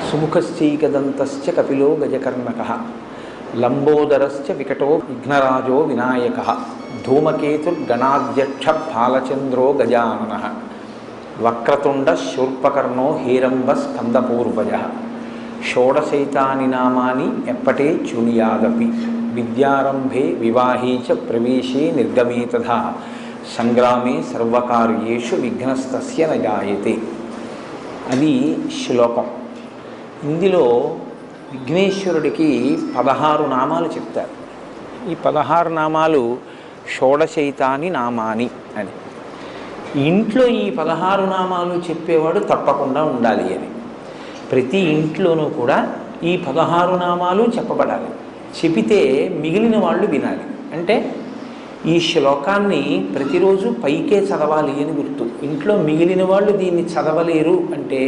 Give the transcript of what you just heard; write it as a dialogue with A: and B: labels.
A: సుముఖశ్చైకదంతశ్చ కపిలో గజకర్ణకః లంబోదరశ్చ వికటో విఘ్నరాజో వినాయకః ధూమకేతుర్గణాధ్యక్ష బాలచంద్రో గజాననః వక్రతుండ శూర్పకర్ణో హేరంబ స్కందపూర్వజః షోడశైతాని నామాని ఎప్పటే చునియాదపి విద్యారంభే వివాహే చ ప్రవేశే నిర్గమే తథా సంగ్రామే సర్వకార్యేషు విఘ్నస్తస్య న జాయతే. అది శ్లోకం. ఇందులో విఘ్నేశ్వరుడికి 16 నామాలు చెప్తారు. ఈ 16 నామాలు షోడశైతాని నామాని అని. ఇంట్లో ఈ 16 నామాలు చెప్పేవాడు తప్పకుండా ఉండాలి అని. ప్రతి ఇంట్లోనూ కూడా ఈ 16 నామాలు చెప్పబడాలి. చెబితే మిగిలిన వాళ్ళు వినాలి. అంటే ఈ శ్లోకాన్ని ప్రతిరోజు పైకే చదవాలి అని గుర్తు. ఇంట్లో మిగిలిన వాళ్ళు దీన్ని చదవలేరు అంటే